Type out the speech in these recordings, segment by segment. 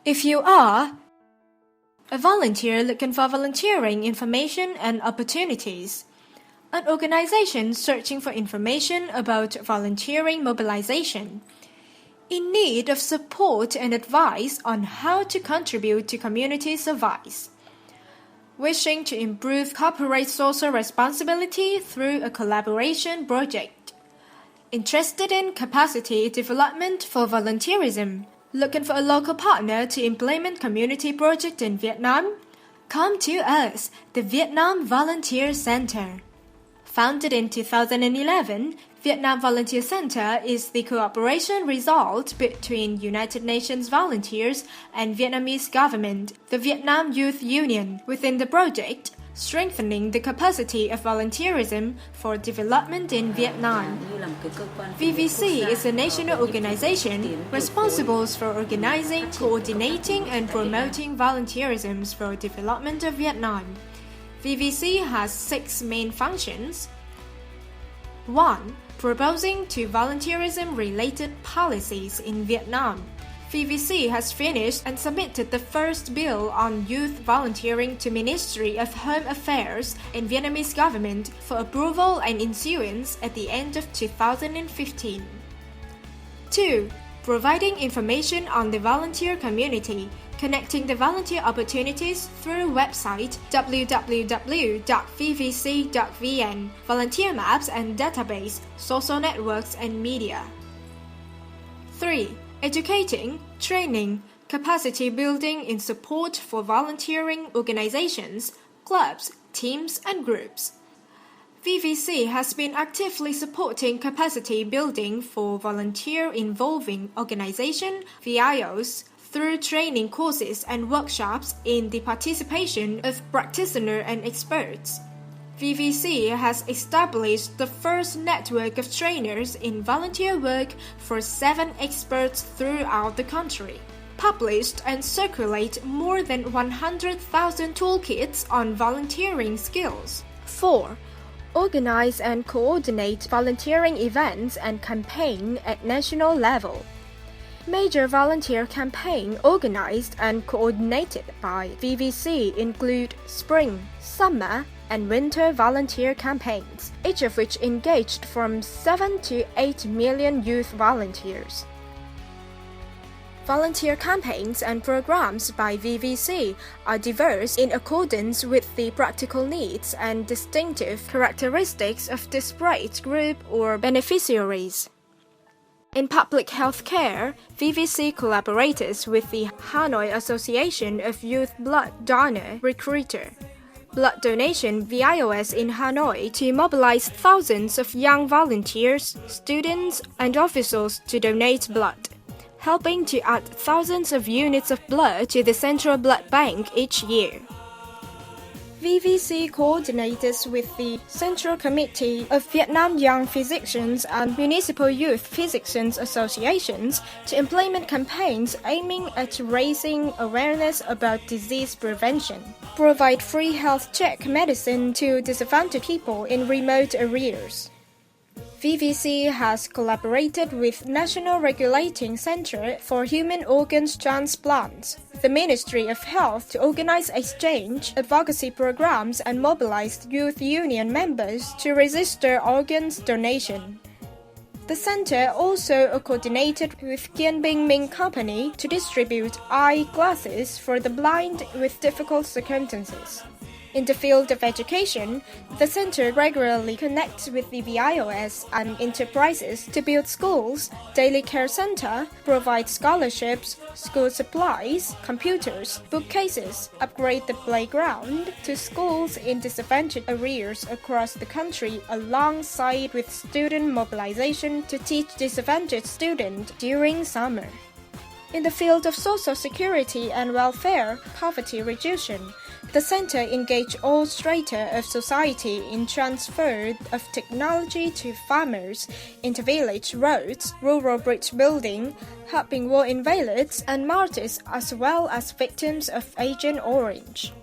If you are a volunteer looking for volunteering information and opportunities, an organization searching for information about volunteering mobilization, in need of support and advice on how to contribute to community service, wishing to improve corporate social responsibility through a collaboration project, interested in capacity development for volunteerism, looking for a local partner to implement community project in Vietnam? Come to us, the Vietnam Volunteer Center. Founded in 2011, Vietnam Volunteer Center is the cooperation result between United Nations volunteers and Vietnamese government, the Vietnam Youth Union. Within the project, strengthening the capacity of volunteerism for development in Vietnam. VVC is a national organization responsible for organizing, coordinating, and promoting volunteerism for development of Vietnam. VVC has 6 main functions. 1. Proposing to volunteerism-related policies in Vietnam. VVC has finished and submitted the first bill on youth volunteering to Ministry of Home Affairs and Vietnamese government for approval and issuance at the end of 2015. 2. Providing information on the volunteer community, connecting the volunteer opportunities through website www.vvc.vn, volunteer maps and database, social networks and media. 3. Educating, training, capacity building in support for volunteering organizations, clubs, teams and groups. VVC has been actively supporting capacity building for volunteer involving organization, VIOs, through training courses and workshops in the participation of practitioners and experts. VVC has established the first network of trainers in volunteer work for 7 experts throughout the country, published and circulate more than 100,000 toolkits on volunteering skills. 4. Organize and coordinate volunteering events and campaigns at national level. Major volunteer campaigns organized and coordinated by VVC include spring, summer, and winter volunteer campaigns, each of which engaged from 7 to 8 million youth volunteers. Volunteer campaigns and programs by VVC are diverse in accordance with the practical needs and distinctive characteristics of disparate group or beneficiaries. In public health care, VVC collaborates with the Hanoi Association of Youth Blood Donor Recruiter, blood donation VIOS in Hanoi to mobilize thousands of young volunteers, students, and officials to donate blood, helping to add thousands of units of blood to the Central Blood Bank each year. VVC coordinates with the Central Committee of Vietnam Young Physicians and Municipal Youth Physicians Associations to implement campaigns aiming at raising awareness about disease prevention, provide free health check medicine to disadvantaged people in remote areas. VVC has collaborated with National Regulating Center for Human Organs Transplants, the Ministry of Health to organize exchange, advocacy programs and mobilize youth union members to register organs donation. The center also coordinated with Kian Bing Ming Company to distribute eye glasses for the blind with difficult circumstances. In the field of education, the center regularly connects with the VIOS and enterprises to build schools, daily care center, provide scholarships, school supplies, computers, bookcases, upgrade the playground to schools in disadvantaged areas across the country alongside with student mobilization to teach disadvantaged students during summer. In the field of social security and welfare, poverty reduction, the center engaged all strata of society in transfer of technology to farmers, inter-village roads, rural bridge building, helping war invalids and martyrs as well as victims of Agent Orange.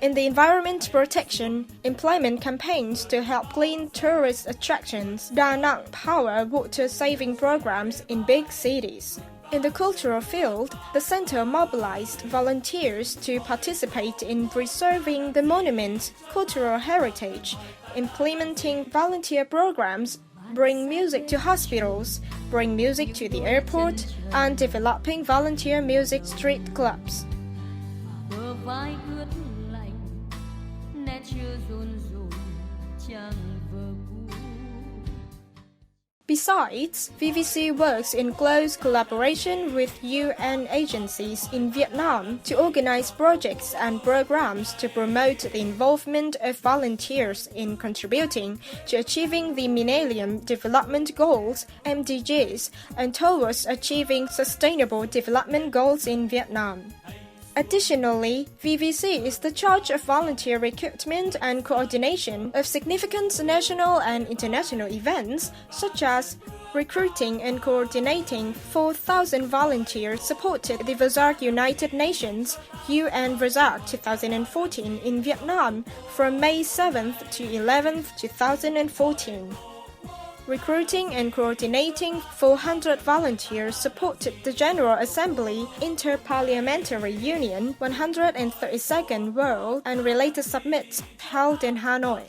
In the environment protection, employment campaigns to help clean tourist attractions, Da Nang power water-saving programs in big cities. In the cultural field, the center mobilized volunteers to participate in preserving the monument's cultural heritage, implementing volunteer programs, bring music to hospitals, bring music to the airport, and developing volunteer music street clubs. Besides, VVC works in close collaboration with UN agencies in Vietnam to organize projects and programs to promote the involvement of volunteers in contributing to achieving the Millennium Development Goals (MDGs) and towards achieving Sustainable Development Goals in Vietnam. Additionally, VVC is the charge of volunteer recruitment and coordination of significant national and international events, such as recruiting and coordinating 4,000 volunteers supported the VSAC United Nations UN VSAC 2014 in Vietnam from May 7th to 11th, 2014. Recruiting and coordinating 400 volunteers supported the General Assembly Inter-Parliamentary Union 132nd World and related summits held in Hanoi.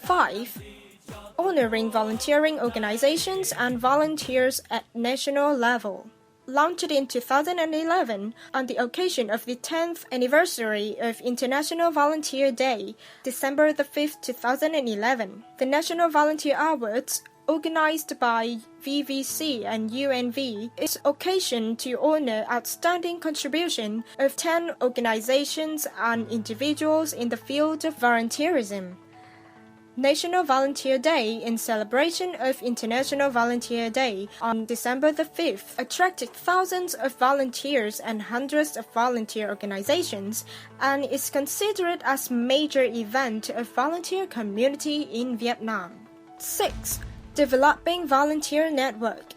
5. Honoring volunteering organizations and volunteers at national level. Launched in 2011 on the occasion of the 10th anniversary of International Volunteer Day, December 5, 2011, the National Volunteer Awards, organized by VVC and UNV, is occasion to honor outstanding contribution of 10 organizations and individuals in the field of volunteerism. National Volunteer Day, in celebration of International Volunteer Day on December 5th, attracted thousands of volunteers and hundreds of volunteer organizations and is considered as major event of volunteer community in Vietnam. 6. Developing volunteer network.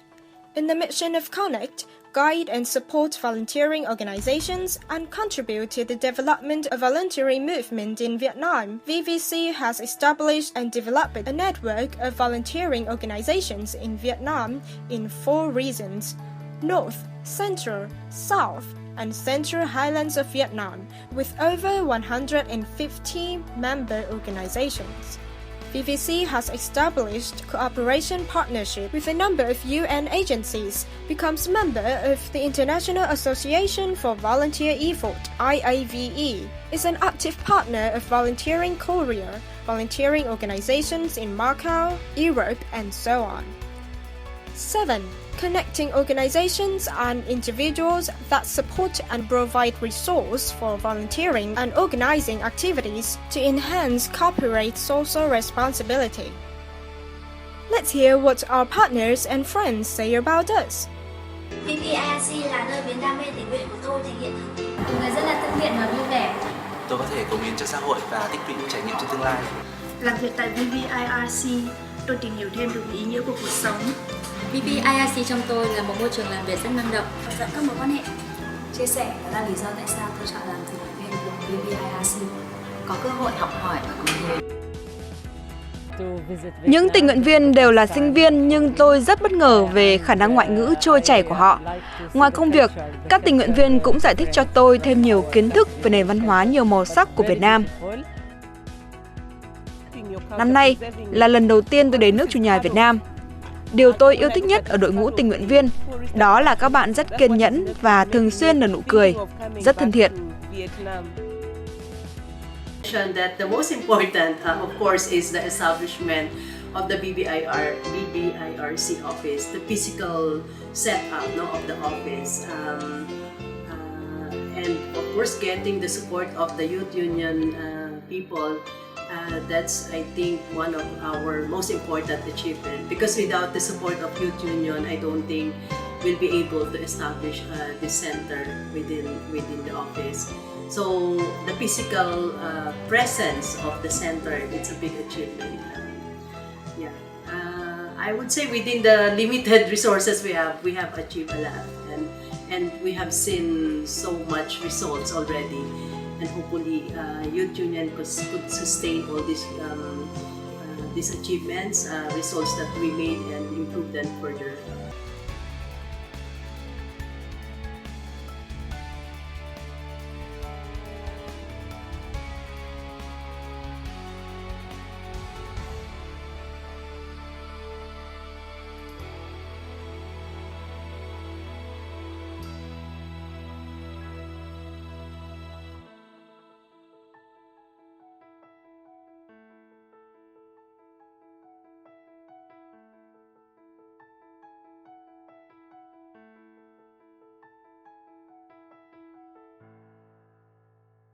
In the mission of connect, guide and support volunteering organizations and contribute to the development of volunteering movement in Vietnam, VVC has established and developed a network of volunteering organizations in Vietnam in 4 regions: North, Central, South, and Central Highlands of Vietnam, with over 150 member organizations. VVC has established cooperation partnership with a number of UN agencies, becomes member of the International Association for Volunteer Effort (IAVE), is an active partner of Volunteering Korea, volunteering organizations in Macau, Europe, and so on. 7. Connecting organizations and individuals that support and provide resource for volunteering and organizing activities to enhance corporate social responsibility. Let's hear what our partners and friends say about us. VVIC là nơi biến đam mê tình nguyện của tôi thành hiện thực. Một người rất là thân thiện và vui vẻ. Tôi có thể cống hiến cho xã hội và tích lũy trải nghiệm cho tương lai. Làm việc tại VVIC, tôi tìm hiểu thêm được ý nghĩa của cuộc sống. VVIC trong tôi là một môi trường làm việc rất năng động, mở rộng các mối quan hệ. Chia sẻ đó là lý do tại sao tôi chọn làm tình nguyện viên của VVIC, có cơ hội học hỏi và cống hiến. Những tình nguyện viên đều là sinh viên nhưng tôi rất bất ngờ về khả năng ngoại ngữ trôi chảy của họ. Ngoài công việc, các tình nguyện viên cũng giải thích cho tôi thêm nhiều kiến thức về nền văn hóa nhiều màu sắc của Việt Nam. Năm nay là lần đầu tiên tôi đến nước chủ nhà Việt Nam. Điều tôi yêu thích nhất ở đội ngũ tình nguyện viên đó là các bạn rất kiên nhẫn và thường xuyên nở nụ cười, rất thân thiện. That the most important, of course, is the establishment of the VVIRC office, the physical setup of the office, and of course getting the support of the youth union people. That's, I think, one of our most important achievements, because without the support of youth union, I don't think we'll be able to establish this center within the office. So the physical presence of the center, it's a big achievement. I would say within the limited resources we have achieved a lot, and we have seen so much results already. And hopefully, youth union could sustain all these achievements, results that we made, and improve them further.